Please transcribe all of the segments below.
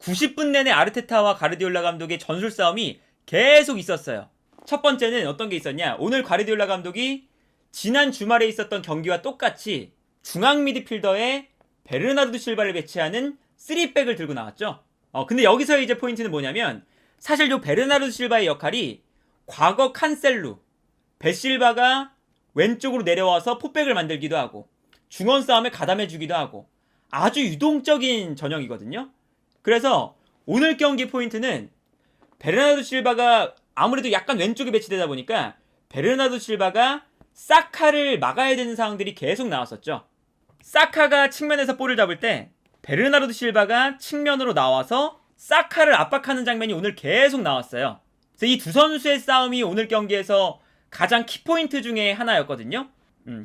90분 내내 아르테타와 가르디올라 감독의 전술 싸움이 계속 있었어요. 첫 번째는 어떤 게 있었냐? 오늘 가르디올라 감독이 지난 주말에 있었던 경기와 똑같이 중앙 미드필더에 베르나르도 실바를 배치하는 3백을 들고 나왔죠. 근데 여기서 이제 포인트는 뭐냐면 사실 요 베르나르도 실바의 역할이 과거 칸셀루, 베실바가 왼쪽으로 내려와서 포백을 만들기도 하고 중원 싸움에 가담해주기도 하고 아주 유동적인 전형이거든요. 그래서 오늘 경기 포인트는 베르나르도 실바가 아무래도 약간 왼쪽에 배치되다 보니까 베르나르도 실바가 사카를 막아야 되는 상황들이 계속 나왔었죠. 사카가 측면에서 볼을 잡을 때 베르나르도 실바가 측면으로 나와서 사카를 압박하는 장면이 오늘 계속 나왔어요. 그래서 이 두 선수의 싸움이 오늘 경기에서 가장 키포인트 중에 하나였거든요.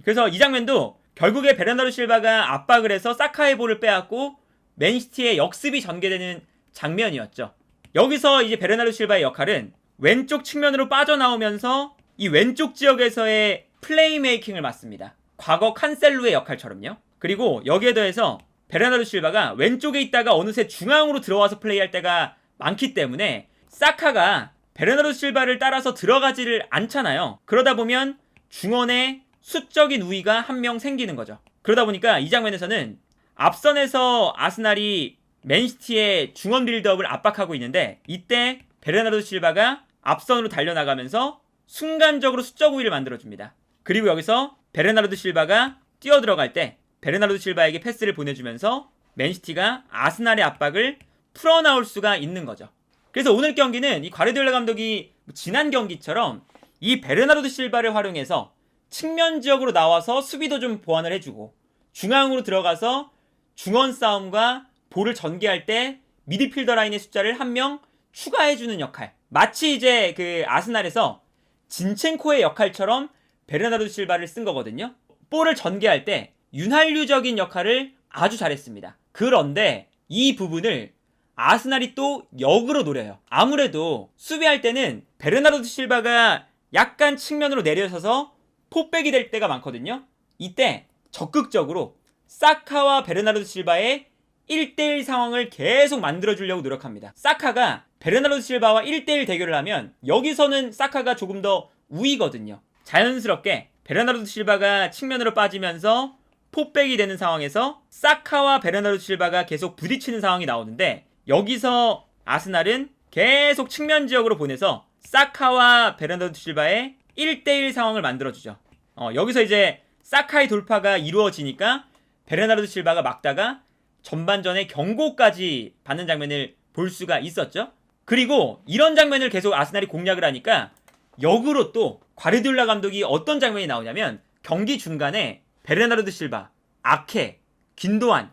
그래서 이 장면도 결국에 베르나르도 실바가 압박을 해서 사카의 볼을 빼앗고 맨시티의 역습이 전개되는 장면이었죠. 여기서 이제 베르나르도 실바의 역할은 왼쪽 측면으로 빠져나오면서 이 왼쪽 지역에서의 플레이메이킹을 맡습니다. 과거 칸셀루의 역할처럼요. 그리고 여기에 더해서 베르나르도 실바가 왼쪽에 있다가 어느새 중앙으로 들어와서 플레이할 때가 많기 때문에 사카가 베르나르도 실바를 따라서 들어가지를 않잖아요. 그러다 보면 중원에 수적인 우위가 한 명 생기는 거죠. 그러다 보니까 이 장면에서는 앞선에서 아스날이 맨시티의 중원 빌드업을 압박하고 있는데 이때 베르나르도 실바가 앞선으로 달려나가면서 순간적으로 수적 우위를 만들어줍니다. 그리고 여기서 베르나르도 실바가 뛰어들어갈 때 베르나르도 실바에게 패스를 보내주면서 맨시티가 아스날의 압박을 풀어나올 수가 있는 거죠. 그래서 오늘 경기는 이 가르디올라 감독이 지난 경기처럼 이 베르나르도 실바를 활용해서 측면 지역으로 나와서 수비도 좀 보완을 해주고 중앙으로 들어가서 중원 싸움과 볼을 전개할 때 미드필더 라인의 숫자를 한 명 추가해주는 역할. 마치 이제 그 아스날에서 진첸코의 역할처럼 베르나르도 실바를 쓴 거거든요. 볼을 전개할 때 윤활유적인 역할을 아주 잘했습니다. 그런데 이 부분을 아스날이 또 역으로 노려요. 아무래도 수비할 때는 베르나르도 실바가 약간 측면으로 내려서서 포백이 될 때가 많거든요. 이때 적극적으로 사카와 베르나르도 실바의 1대1 상황을 계속 만들어주려고 노력합니다. 사카가 베르나르도 실바와 1대1 대결을 하면 여기서는 사카가 조금 더 우위거든요. 자연스럽게 베르나르도 실바가 측면으로 빠지면서 포백이 되는 상황에서 사카와 베르나르도 실바가 계속 부딪히는 상황이 나오는데 여기서 아스날은 계속 측면 지역으로 보내서 사카와 베르나르도 실바의 1대1 상황을 만들어주죠. 여기서 이제 사카의 돌파가 이루어지니까 베르나르도 실바가 막다가 전반전에 경고까지 받는 장면을 볼 수가 있었죠. 그리고 이런 장면을 계속 아스날이 공략을 하니까 역으로 또 과르디올라 감독이 어떤 장면이 나오냐면 경기 중간에 베르나르도 실바, 아케, 긴도안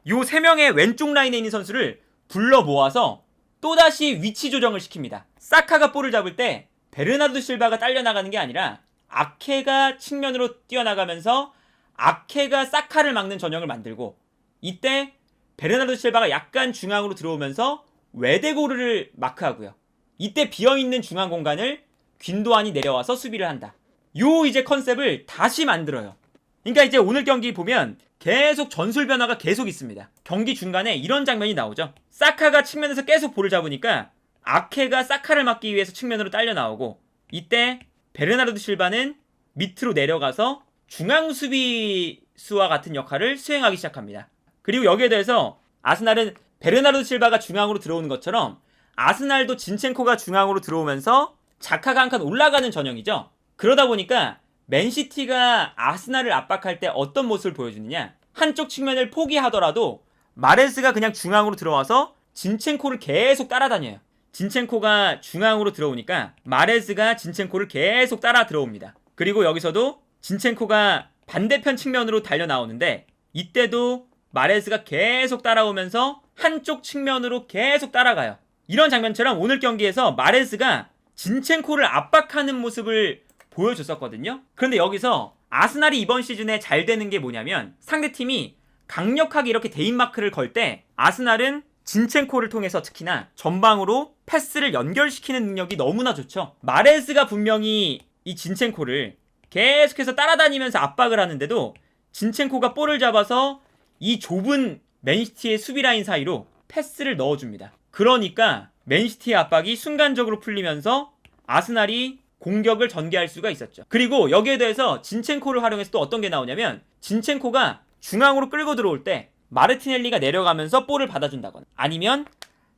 요 3명의 왼쪽 라인에 있는 선수를 불러 모아서 또다시 위치 조정을 시킵니다. 사카가 볼을 잡을 때 베르나르도 실바가 딸려나가는 게 아니라 아케가 측면으로 뛰어나가면서 아케가 사카를 막는 전형을 만들고 이때 베르나르도 실바가 약간 중앙으로 들어오면서 외데고르를 마크하고요. 이때 비어있는 중앙 공간을 귄도안이 내려와서 수비를 한다. 요 이제 컨셉을 다시 만들어요. 그러니까 이제 오늘 경기 보면 계속 전술 변화가 계속 있습니다. 경기 중간에 이런 장면이 나오죠. 사카가 측면에서 계속 볼을 잡으니까 아케가 사카를 막기 위해서 측면으로 딸려 나오고 이때 베르나르도 실바는 밑으로 내려가서 중앙 수비수와 같은 역할을 수행하기 시작합니다. 그리고 여기에 대해서 아스날은 베르나르도 실바가 중앙으로 들어오는 것처럼 아스날도 진첸코가 중앙으로 들어오면서 자카가 한 칸 올라가는 전형이죠. 그러다 보니까 맨시티가 아스날을 압박할 때 어떤 모습을 보여주느냐, 한쪽 측면을 포기하더라도 마레스가 그냥 중앙으로 들어와서 진첸코를 계속 따라다녀요. 진첸코가 중앙으로 들어오니까 마레스가 진첸코를 계속 따라 들어옵니다. 그리고 여기서도 진첸코가 반대편 측면으로 달려 나오는데 이때도 마레스가 계속 따라오면서 한쪽 측면으로 계속 따라가요. 이런 장면처럼 오늘 경기에서 마레스가 진첸코를 압박하는 모습을 보여줬었거든요. 그런데 여기서 아스날이 이번 시즌에 잘 되는 게 뭐냐면 상대팀이 강력하게 이렇게 대인마크를 걸 때 아스날은 진첸코를 통해서 특히나 전방으로 패스를 연결시키는 능력이 너무나 좋죠. 마레스가 분명히 이 진첸코를 계속해서 따라다니면서 압박을 하는데도 진첸코가 볼을 잡아서 이 좁은 맨시티의 수비 라인 사이로 패스를 넣어줍니다. 그러니까 맨시티의 압박이 순간적으로 풀리면서 아스날이 공격을 전개할 수가 있었죠. 그리고 여기에 대해서 진첸코를 활용해서 또 어떤 게 나오냐면 진첸코가 중앙으로 끌고 들어올 때 마르티넬리가 내려가면서 볼을 받아준다거나 아니면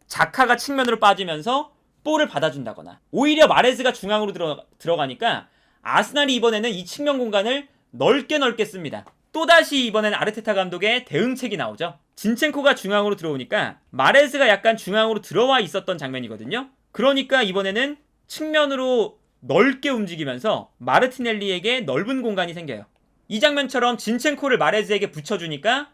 자카가 측면으로 빠지면서 볼을 받아준다거나 오히려 마레즈가 중앙으로 들어가니까 아스날이 이번에는 이 측면 공간을 넓게 씁니다. 또다시 이번엔 아르테타 감독의 대응책이 나오죠. 진첸코가 중앙으로 들어오니까 마레즈가 약간 중앙으로 들어와 있었던 장면이거든요. 그러니까 이번에는 측면으로 넓게 움직이면서 마르티넬리에게 넓은 공간이 생겨요. 이 장면처럼 진첸코를 마레즈에게 붙여주니까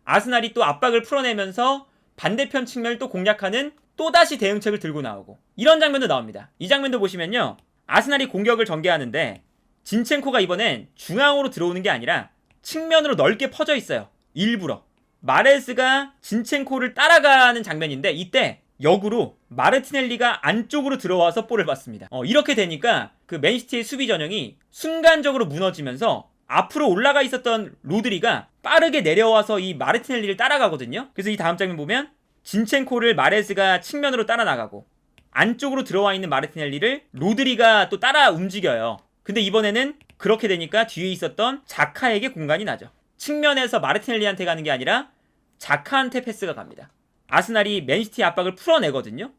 아스날이 또 압박을 풀어내면서 반대편 측면을 또 공략하는 또다시 대응책을 들고 나오고 이런 장면도 나옵니다. 이 장면도 보시면요. 아스날이 공격을 전개하는데 진첸코가 이번엔 중앙으로 들어오는 게 아니라 측면으로 넓게 퍼져 있어요. 일부러. 마레스가 진첸코를 따라가는 장면인데 이때 역으로 마르티넬리가 안쪽으로 들어와서 볼을 받습니다. 이렇게 되니까 그 맨시티의 수비 전형이 순간적으로 무너지면서 앞으로 올라가 있었던 로드리가 빠르게 내려와서 이 마르티넬리를 따라가거든요. 그래서 이 다음 장면 보면 진첸코를 마레스가 측면으로 따라 나가고 안쪽으로 들어와 있는 마르티넬리를 로드리가 또 따라 움직여요. 근데 이번에는 그렇게 되니까 뒤에 있었던 자카에게 공간이 나죠. 측면에서 마르티넬리한테 가는 게 아니라 자카한테 패스가 갑니다. 아스날이 맨시티 압박을 풀어내거든요.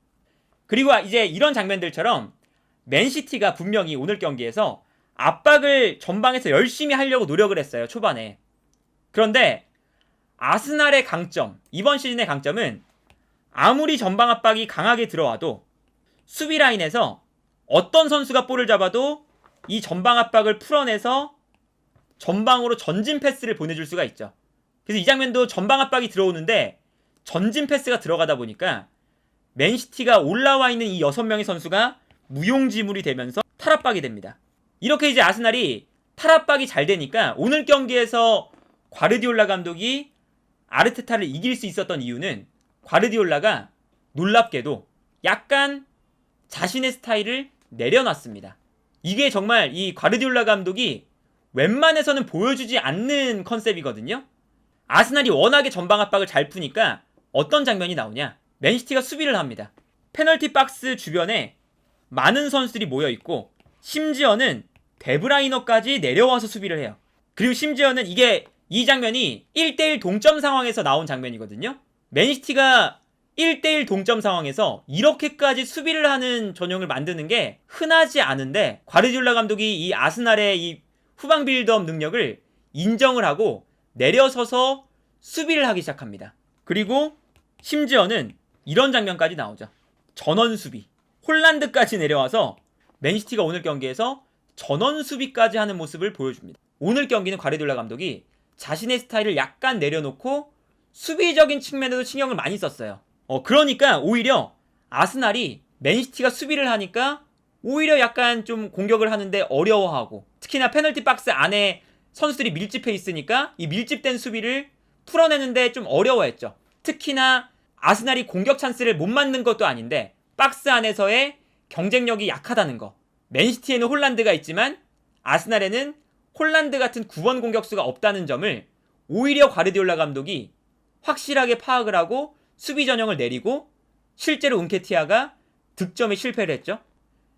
그리고 이제 이런 장면들처럼 맨시티가 분명히 오늘 경기에서 압박을 전방에서 열심히 하려고 노력을 했어요. 초반에. 그런데 아스날의 강점, 이번 시즌의 강점은 아무리 전방 압박이 강하게 들어와도 수비 라인에서 어떤 선수가 볼을 잡아도 이 전방 압박을 풀어내서 전방으로 전진 패스를 보내줄 수가 있죠. 그래서 이 장면도 전방 압박이 들어오는데 전진 패스가 들어가다 보니까 맨시티가 올라와 있는 이 6명의 선수가 무용지물이 되면서 탈압박이 됩니다. 이렇게 이제 아스날이 탈압박이 잘 되니까 오늘 경기에서 과르디올라 감독이 아르테타를 이길 수 있었던 이유는 과르디올라가 놀랍게도 약간 자신의 스타일을 내려놨습니다. 이게 정말 이 과르디올라 감독이 웬만해서는 보여주지 않는 컨셉이거든요. 아스날이 워낙에 전방 압박을 잘 푸니까 어떤 장면이 나오냐? 맨시티가 수비를 합니다. 페널티 박스 주변에 많은 선수들이 모여있고 심지어는 데브라이너까지 내려와서 수비를 해요. 그리고 심지어는 이 장면이 1대1 동점 상황에서 나온 장면이거든요. 맨시티가 1대1 동점 상황에서 이렇게까지 수비를 하는 전형을 만드는 게 흔하지 않은데 과르디올라 감독이 이 아스날의 이 후방 빌드업 능력을 인정을 하고 내려서서 수비를 하기 시작합니다. 그리고 심지어는 이런 장면까지 나오죠. 전원 수비. 홀란드까지 내려와서 맨시티가 오늘 경기에서 전원 수비까지 하는 모습을 보여줍니다. 오늘 경기는 과르디올라 감독이 자신의 스타일을 약간 내려놓고 수비적인 측면에도 신경을 많이 썼어요. 그러니까 오히려 아스날이 맨시티가 수비를 하니까 오히려 약간 좀 공격을 하는데 어려워하고 특히나 페널티 박스 안에 선수들이 밀집해 있으니까 이 밀집된 수비를 풀어내는데 좀 어려워했죠. 특히나 아스날이 공격 찬스를 못 만든 것도 아닌데 박스 안에서의 경쟁력이 약하다는 거. 맨시티에는 홀란드가 있지만 아스날에는 홀란드 같은 9번 공격수가 없다는 점을 오히려 과르디올라 감독이 확실하게 파악을 하고 수비 전형을 내리고 실제로 은케티아가 득점에 실패를 했죠.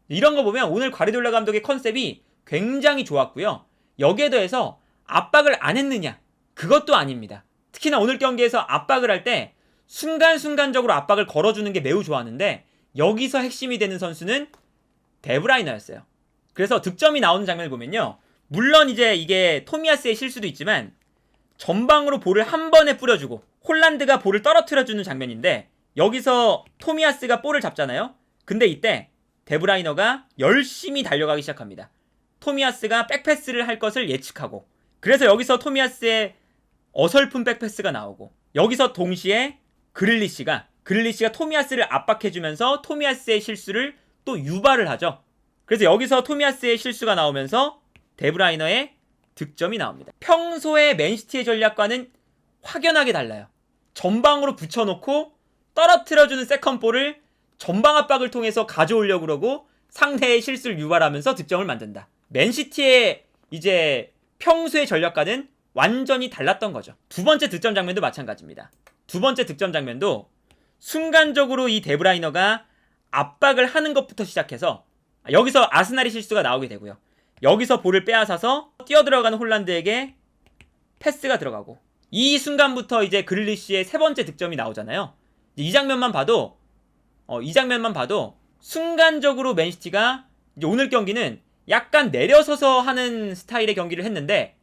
이런 거 보면 오늘 과르디올라 감독의 컨셉이 굉장히 좋았고요. 여기에 더해서 압박을 안 했느냐? 그것도 아닙니다. 특히나 오늘 경기에서 압박을 할 때 순간순간적으로 압박을 걸어주는 게 매우 좋았는데 여기서 핵심이 되는 선수는 데브라이너였어요. 그래서 득점이 나오는 장면을 보면요. 물론 이제 이게 토미야스의 실수도 있지만 전방으로 볼을 한 번에 뿌려주고 홀란드가 볼을 떨어뜨려주는 장면인데 여기서 토미야스가 볼을 잡잖아요. 근데 이때 데브라이너가 열심히 달려가기 시작합니다. 토미야스가 백패스를 할 것을 예측하고 그래서 여기서 토미야스의 어설픈 백패스가 나오고 여기서 동시에 그릴리시가 토미야스를 압박해주면서 토미야스의 실수를 또 유발을 하죠. 그래서 여기서 토미야스의 실수가 나오면서 데브라이너의 득점이 나옵니다. 평소에 맨시티의 전략과는 확연하게 달라요. 전방으로 붙여놓고 떨어뜨려주는 세컨볼을 전방 압박을 통해서 가져오려고 그러고 상대의 실수를 유발하면서 득점을 만든다. 맨시티의 이제 평소의 전략과는 완전히 달랐던 거죠. 두 번째 득점 장면도 마찬가지입니다. 두 번째 득점 장면도 순간적으로 이 데브라이너가 압박을 하는 것부터 시작해서 여기서 아스날이 실수가 나오게 되고요. 여기서 볼을 빼앗아서 뛰어들어가는 홀란드에게 패스가 들어가고 이 순간부터 이제 그릴리시의 세 번째 득점이 나오잖아요. 이 장면만 봐도 순간적으로 맨시티가 이제 오늘 경기는 약간 내려서서 하는 스타일의 경기를 했는데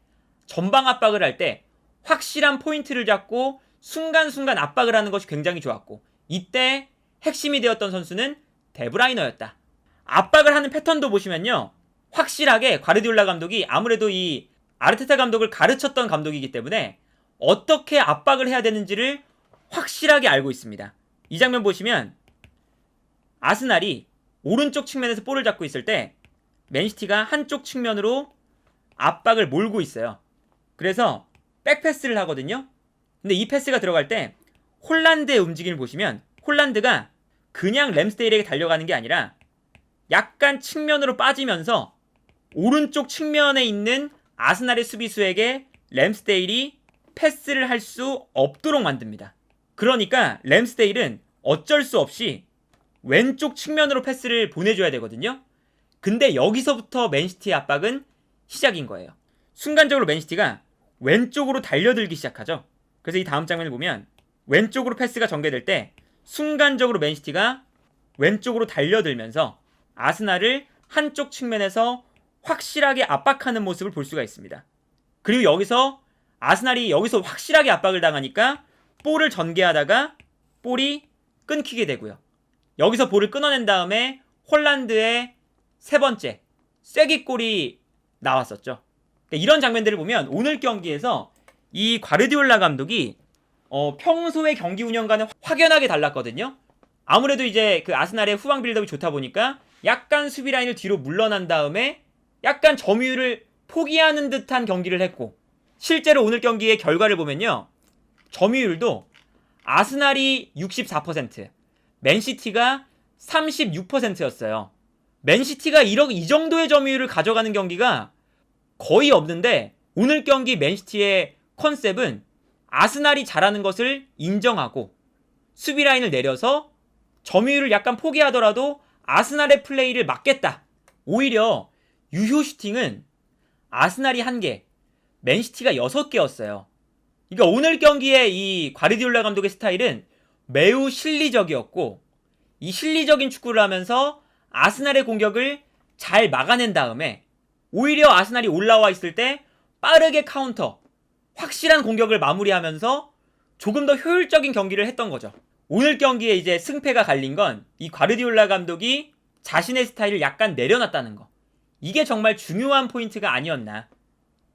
전방 압박을 할 때 확실한 포인트를 잡고 순간순간 압박을 하는 것이 굉장히 좋았고 이때 핵심이 되었던 선수는 데브라이너였다. 압박을 하는 패턴도 보시면요. 확실하게 과르디올라 감독이 아무래도 이 아르테타 감독을 가르쳤던 감독이기 때문에 어떻게 압박을 해야 되는지를 확실하게 알고 있습니다. 이 장면 보시면 아스날이 오른쪽 측면에서 볼을 잡고 있을 때 맨시티가 한쪽 측면으로 압박을 몰고 있어요. 그래서 백패스를 하거든요. 근데 이 패스가 들어갈 때 홀란드의 움직임을 보시면 홀란드가 그냥 램스데일에게 달려가는 게 아니라 약간 측면으로 빠지면서 오른쪽 측면에 있는 아스날의 수비수에게 램스데일이 패스를 할 수 없도록 만듭니다. 그러니까 램스데일은 어쩔 수 없이 왼쪽 측면으로 패스를 보내줘야 되거든요. 근데 여기서부터 맨시티의 압박은 시작인 거예요. 순간적으로 맨시티가 왼쪽으로 달려들기 시작하죠. 그래서 이 다음 장면을 보면 왼쪽으로 패스가 전개될 때 순간적으로 맨시티가 왼쪽으로 달려들면서 아스날을 한쪽 측면에서 확실하게 압박하는 모습을 볼 수가 있습니다. 그리고 여기서 아스날이 여기서 확실하게 압박을 당하니까 볼을 전개하다가 볼이 끊기게 되고요. 여기서 볼을 끊어낸 다음에 홀란드의 세 번째 쐐기골이 나왔었죠. 그러니까 이런 장면들을 보면 오늘 경기에서 이 과르디올라 감독이 평소의 경기 운영과는 확연하게 달랐거든요. 아무래도 이제 그 아스날의 후방 빌드업이 좋다 보니까 약간 수비 라인을 뒤로 물러난 다음에 약간 점유율을 포기하는 듯한 경기를 했고 실제로 오늘 경기의 결과를 보면요. 점유율도 아스날이 64%, 맨시티가 36%였어요. 맨시티가 이 정도의 점유율을 가져가는 경기가 거의 없는데 오늘 경기 맨시티의 컨셉은 아스날이 잘하는 것을 인정하고 수비 라인을 내려서 점유율을 약간 포기하더라도 아스날의 플레이를 막겠다. 오히려 유효 슈팅은 아스날이 1개, 맨시티가 6개였어요. 그러니까 오늘 경기의 이 과르디올라 감독의 스타일은 매우 실리적이었고 이 실리적인 축구를 하면서 아스날의 공격을 잘 막아낸 다음에 오히려 아스날이 올라와 있을 때 빠르게 카운터, 확실한 공격을 마무리하면서 조금 더 효율적인 경기를 했던 거죠. 오늘 경기에 이제 승패가 갈린 건 이 과르디올라 감독이 자신의 스타일을 약간 내려놨다는 거. 이게 정말 중요한 포인트가 아니었나.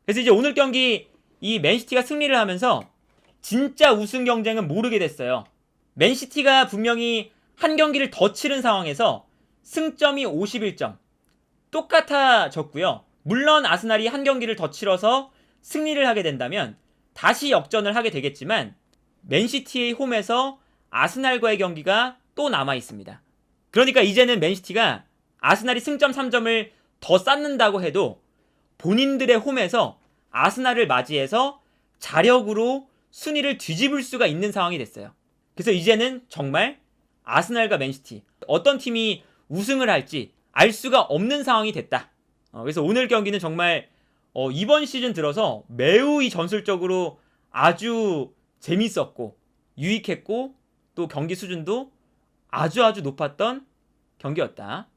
그래서 이제 오늘 경기 이 맨시티가 승리를 하면서 진짜 우승 경쟁은 모르게 됐어요. 맨시티가 분명히 한 경기를 더 치른 상황에서 승점이 51점. 똑같아졌고요. 물론 아스날이 한 경기를 더 치러서 승리를 하게 된다면 다시 역전을 하게 되겠지만 맨시티의 홈에서 아스날과의 경기가 또 남아 있습니다. 그러니까 이제는 맨시티가 아스날이 승점 3점을 더 쌓는다고 해도 본인들의 홈에서 아스날을 맞이해서 자력으로 순위를 뒤집을 수가 있는 상황이 됐어요. 그래서 이제는 정말 아스날과 맨시티 어떤 팀이 우승을 할지 알 수가 없는 상황이 됐다. 그래서 오늘 경기는 정말 이번 시즌 들어서 매우 이 전술적으로 아주 재밌었고 유익했고 또 경기 수준도 아주 높았던 경기였다.